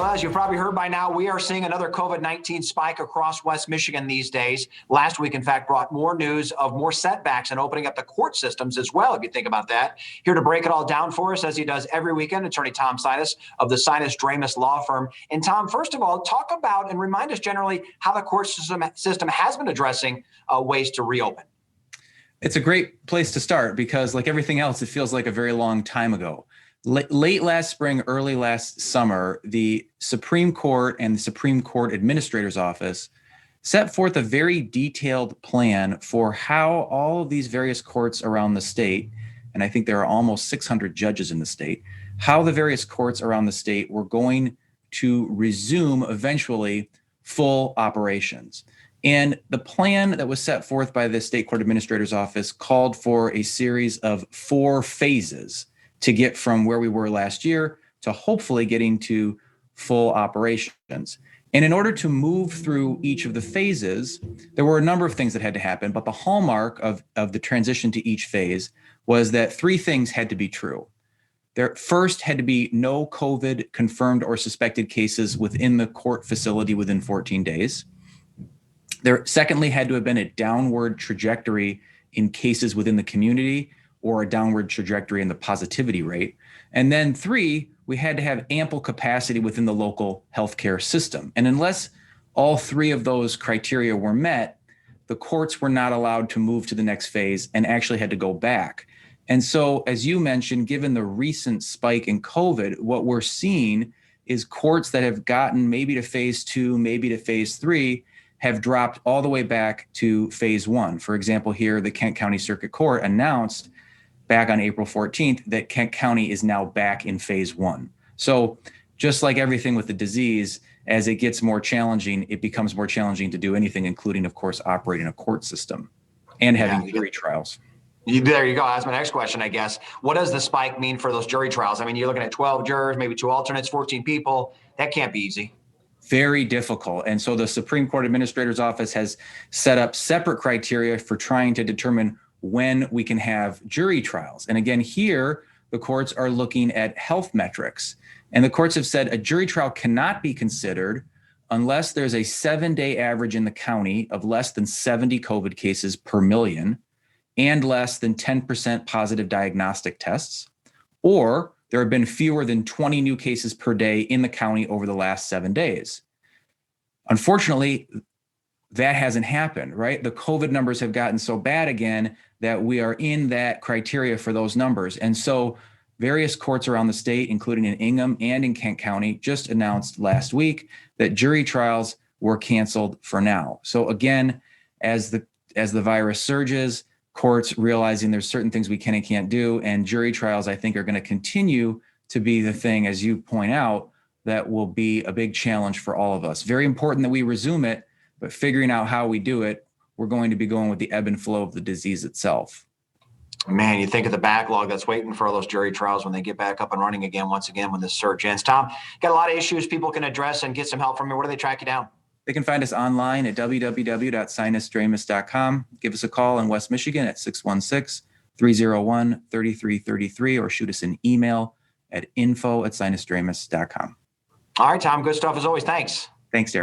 Well, as you've probably heard by now, we are seeing another COVID-19 spike across West Michigan these days. Last week, in fact, brought more news of more setbacks and opening up the court systems as well, if you think about that. Here to break it all down for us, as he does every weekend, Attorney Tom Sinus of the Sinus Dramus Law Firm. And Tom, first of all, talk about and remind us generally how the court system has been addressing ways to reopen. It's a great place to start because, like everything else, it feels like a very long time ago. Late last spring, early last summer, the Supreme Court and the Supreme Court Administrator's Office set forth a very detailed plan for how all of these various courts around the state, and I think there are almost 600 judges in the state, how the various courts around the state were going to resume eventually full operations. And the plan that was set forth by the State Court Administrator's Office called for a series of 4 phases to get from where we were last year to hopefully getting to full operations. And in order to move through each of the phases, there were a number of things that had to happen, but the hallmark of the transition to each phase was that 3 things had to be true. There first had to be no COVID confirmed or suspected cases within the court facility within 14 days. There secondly had to have been a downward trajectory in cases within the community or a downward trajectory in the positivity rate. And then 3, we had to have ample capacity within the local healthcare system. And unless all 3 of those criteria were met, the courts were not allowed to move to the next phase and actually had to go back. And so, as you mentioned, given the recent spike in COVID, what we're seeing is courts that have gotten maybe to phase 2, maybe to phase 3, have dropped all the way back to phase 1. For example, here, the Kent County Circuit Court announced back on April 14th that Kent County is now back in phase 1. So just like everything with the disease, as it gets more challenging, it becomes more challenging to do anything, including, of course, operating a court system and having jury trials. There you go. That's my next question, I guess. What does the spike mean for those jury trials? I mean, you're looking at 12 jurors, maybe 2 alternates, 14 people. That can't be easy. Very difficult. And so the Supreme Court Administrator's Office has set up separate criteria for trying to determine when we can have jury trials. And again, here, the courts are looking at health metrics. And the courts have said a jury trial cannot be considered unless there's a 7-day average in the county of less than 70 COVID cases per million and less than 10% positive diagnostic tests, or there have been fewer than 20 new cases per day in the county over the last 7 days. Unfortunately, that hasn't happened, right? The COVID numbers have gotten so bad again that we are in that criteria for those numbers. And so various courts around the state, including in Ingham and in Kent County, just announced last week that jury trials were canceled for now. So again, as the virus surges, courts realizing there's certain things we can and can't do, and jury trials, I think, are going to continue to be the thing, as you point out, that will be a big challenge for all of us. Very important that we resume it, but figuring out how we do it, we're going to be going with the ebb and flow of the disease itself. Man, you think of the backlog that's waiting for all those jury trials when they get back up and running again, once again, when this surge ends. Tom, got a lot of issues people can address and get some help from you. Where do they track you down? They can find us online at www.sinusdramus.com. Give us a call in West Michigan at 616-301-3333 or shoot us an email at info@sinusdramus.com. All right, Tom, good stuff as always. Thanks. Thanks, Derek.